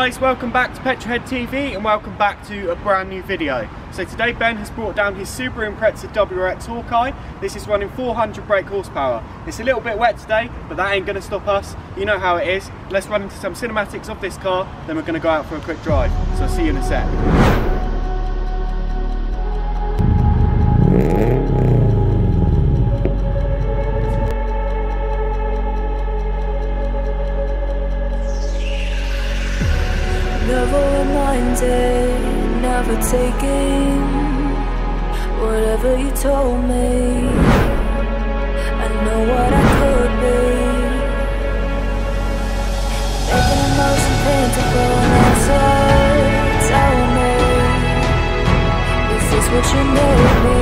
guys, welcome back to Petrolhead TV and welcome back to a brand new video. So today Ben has brought down his Subaru Impreza Wrx Hawkeye. This is running 400 brake horsepower. It's a little bit wet today, but that ain't going to stop us. You know how it is. Let's run into some cinematics of this car, then we're going to go out for a quick drive. So I'll see you in a sec. Never reminded, never taking whatever you told me. I know what I could be, making emotion paintable and tell me, is this what you made me?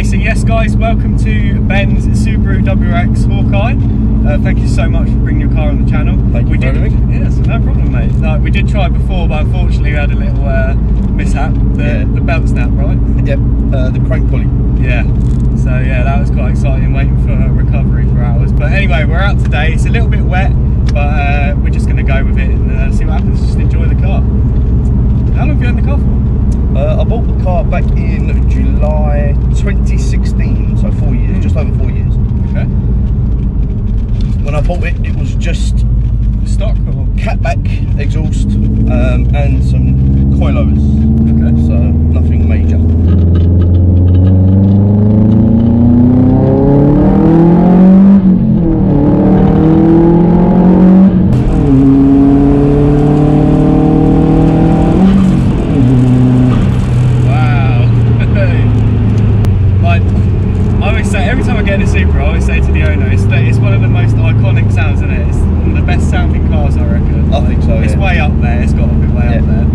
So yes guys, welcome to Ben's Subaru Wrx Hawkeye. Thank you so much for bringing your car on the channel. Thank you for having me. Yes, no problem mate. Like, we did try before, but unfortunately we had a little mishap. The belt snap, right? Yep, the crank pulley. Yeah, so yeah, that was quite exciting, waiting for recovery for hours. But anyway, we're out today. It's a little bit wet, but we're just going to go with it and see what happens. Just enjoy the car. How long have you had the car for? I bought the car back in July 2016, so 4 years, just over 4 years. Okay. When I bought it, it was just stock or catback exhaust and some coilovers. Okay. So nothing major. Every time I get in a Subaru, I always say to the owner, it's one of the most iconic sounds, isn't it? It's one of the best sounding cars, I reckon. I think so, It's way up there, it's got to be way up there.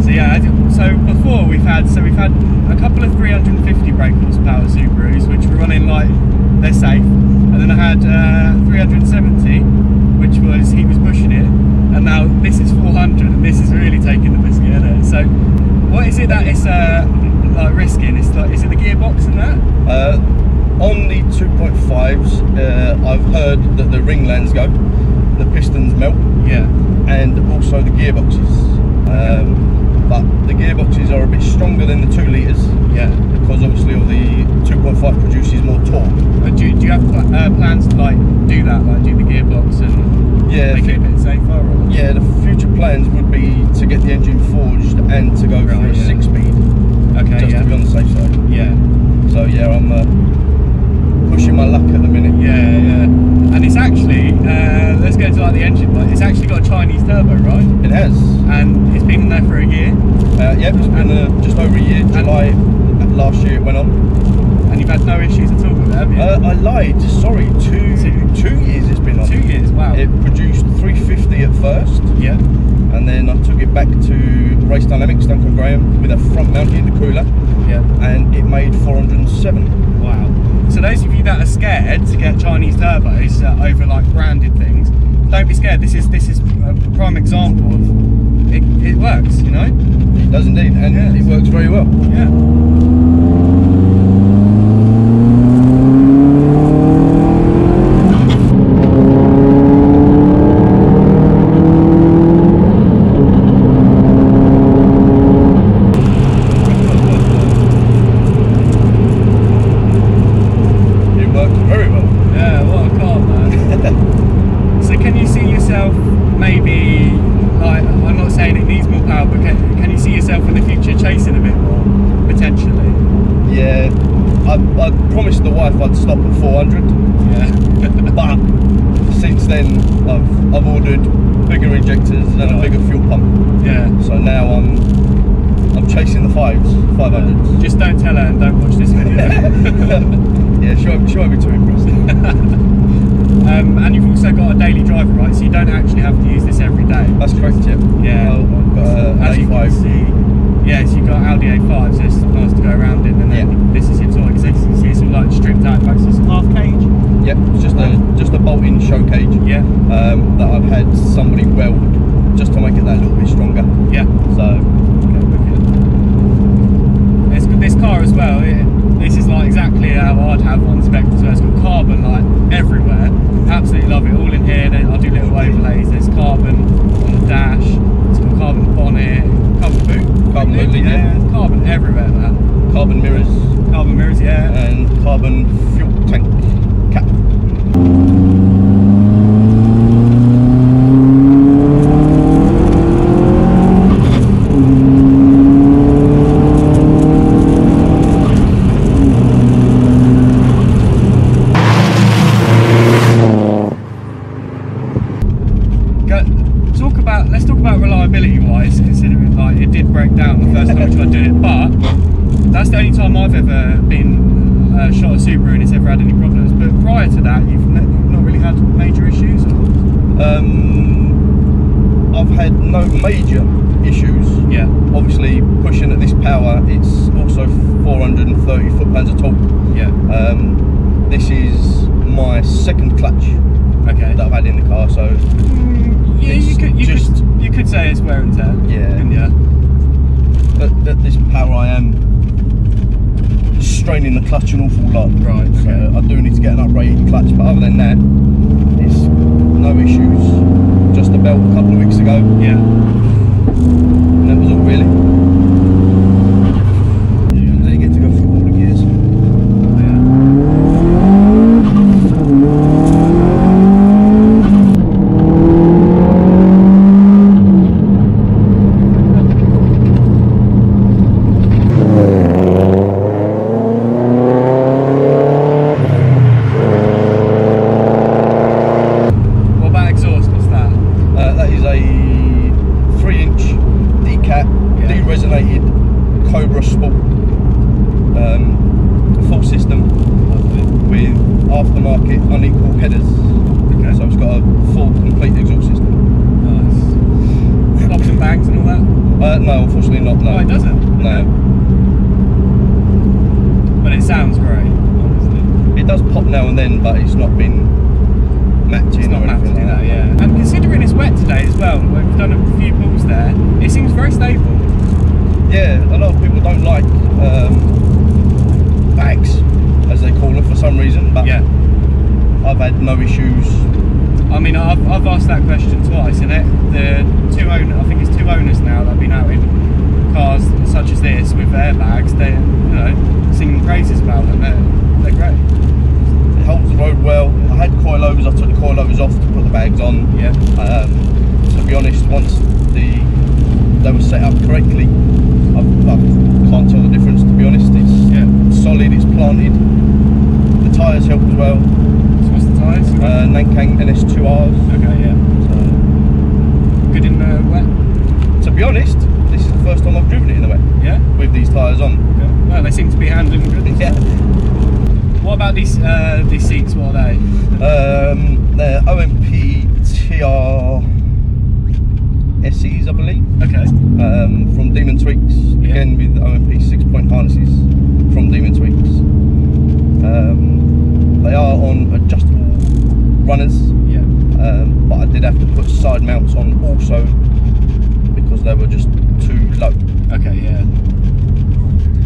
So yeah, so before we've had a couple of 350 brake horsepower Subarus, which were running like, they're safe. And then I had 370, which was, he was pushing it. And now this is 400, and this is really taking the biscuit, isn't it? So what is it that it's like risking? It's like, is it the gearbox and that? On the 2.5s, I've heard that the ring lands go, the pistons melt, yeah, and also the gearboxes. But the gearboxes are a bit stronger than the 2 litres, yeah, because obviously of the 2.5 produces more torque. Do you have plans to like do that, like do the gearbox and make it a bit safer? Or? Yeah, the future plans would be to get the engine forged and to go for a 6-speed. Okay, just to be on the safe side. Yeah. So yeah, I'm pushing my luck at the minute. Yeah. And it's actually, let's go to like the engine. Like, it's actually got a Chinese turbo, right? It has. And it's been in there for a year. Yeah, it's been just over a year. July last year it went on. And you've had no issues at all with it, have you? I lied. Sorry, 2 years it's been on. 2 years. Wow. It produced 350 at first. Yeah. And then I took it back to Race Dynamics, Duncan Graham, with a front mount intercooler. Yeah. And it made 407. Wow. So those of you that are scared to get Chinese turbos over like branded things, don't be scared. This is a prime example of it works, you know? It does indeed, and it works very well. Yeah. It worked very well. Yeah, what a car. horsepower, but can you see yourself in the future chasing a bit more, potentially? Yeah, I promised the wife I'd stop at 400. Yeah. But since then, I've ordered bigger injectors and a bigger fuel pump. Yeah. So now I'm chasing the 500s. Just don't tell her and don't watch this video. Yeah, she won't be too impressed. And you've also got a daily driver, right? So you don't actually have to use this every day. That's correct, yeah. Yeah. I've got an A5. Yeah, so you've got Audi A5, so it's nice to go around in, and then this is your toy, because you can see it's all like stripped out, like it's half cage. Yep, it's just a bolt-in show cage. Yeah. That I've had somebody weld just to make it that little bit stronger. Yeah. So. This car as well, this is like exactly how I'd have one spec as well. It's got carbon like everywhere. Absolutely love it. All in here. I do little overlays. There's carbon on the dash. It's got carbon bonnet, carbon boot. Carbon boot, yeah. Carbon everywhere, man. Carbon mirrors. Carbon mirrors, yeah. And carbon fuel tank cap. Let's talk about reliability wise, considering like it did break down the first time I tried doing it, but that's the only time I've ever been shot a Subaru and it's ever had any problems. But prior to that, you've not really had major issues? Or? I've had no major issues. Yeah. Obviously, pushing at this power, it's also 430 foot-pounds of torque. Yeah. This is my second clutch that I've had in the car, so. Yeah, you could say it's wear and tear. Yeah. But at this power, I am straining the clutch an awful lot. Right. Okay. So I do need to get an uprated clutch, but other than that, it's no issues. Just a belt a couple of weeks ago. Yeah. And that was all really. And then you get to go through all the gears. Full system with aftermarket unequal headers. Okay. So it's got a full complete exhaust system. Nice. Pops and bangs and all that? No, unfortunately not. No. Oh, it doesn't? No. But it sounds great, honestly. It does pop now and then, but it's not been matching or anything like that. Yeah. And considering it's wet today as well, we've done a few pulls there, it seems very stable. Yeah, a lot of people don't like bags, as they call it for some reason, but yeah, I've had no issues. I mean, I've asked that question twice, and I think it's two owners now that have been out in cars such as this with airbags. They, singing praises about them. They're great. It holds the road well. I had coilovers. I took the coilovers off to put the bags on. Yeah. To be honest, once they were set up correctly, I can't tell the difference, to be honest. It's solid, it's planted. The tyres help as well. So what's the tyres? Nankang NS2Rs. Okay, yeah. So, good in the wet? To be honest, this is the first time I've driven it in the wet. Yeah? With these tyres on. Okay. Well, they seem to be handling good. Yeah. What about these seats? What are they? They're OMP TR SEs, I believe. Okay. From Demon Tweaks, again with OMP 6-point harnesses from Demon Tweaks. They are on adjustable runners. Yeah. But I did have to put side mounts on also because they were just too low. Okay, yeah.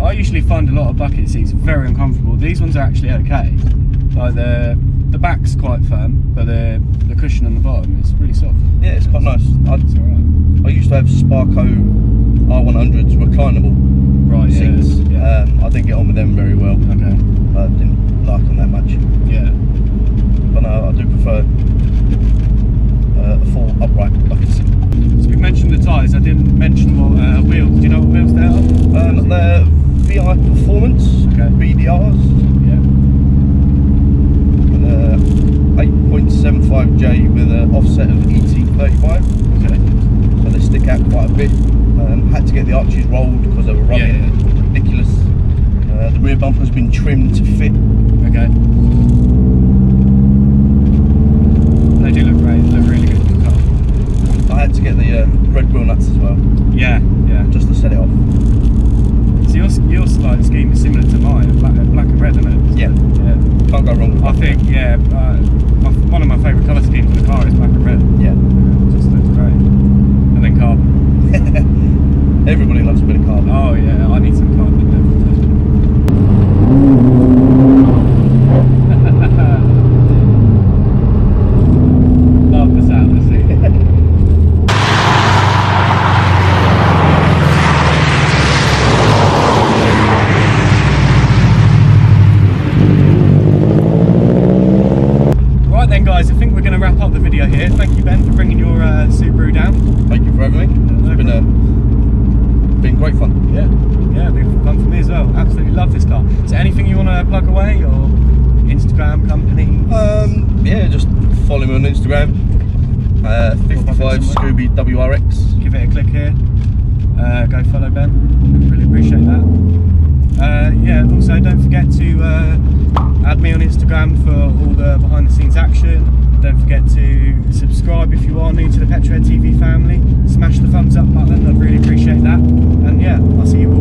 I usually find a lot of bucket seats very uncomfortable. These ones are actually okay. Like the back's quite firm, but the cushion on the bottom is really soft. Yeah, it's quite nice. It's alright. I used to have Sparco R100s reclinable seats. Yeah. I didn't get on with them very well. Okay. I didn't like them that much. Yeah. But no, I do prefer a full upright bucket seat. So we mentioned the tyres. I didn't mention what wheels. Do you know what wheels they are? They're VI Performance BDRs. Yeah. And 8.75J with an offset of ET35. Okay. So they stick out quite a bit. Had to get the arches rolled because they were running ridiculous. The rear bumper's been trimmed to fit. Okay. They do look great. They look really good in the car. I had to get the red wheel nuts as well. Yeah, yeah. Just to set it off. So your slide scheme is similar to mine, black and red, isn't it? Yeah. Yeah. Can't go wrong with that. I think, yeah. One of my favourite colour schemes in the car is black and red. Yeah. It just looks great. And then carbon. Everybody loves a bit of carbon. Oh yeah, I need some carbon. Love the sound of it. Right then guys, I think we're going to wrap up the video here. Thank you Ben for bringing your Subaru down. Thank you for having me. It's been great fun. Yeah, it's been fun for me as well. Absolutely love this car. So anything you want to plug away, or Instagram, company? Yeah, just follow me on Instagram. 55 Scooby WRX. Give it a click here. Go follow Ben. Really appreciate that. Yeah, also don't forget to add me on Instagram for all the behind the scenes action. Don't forget to subscribe if you are new to the Petrohead TV family. Smash the thumbs up button, I'd really appreciate that. And yeah, I'll see you all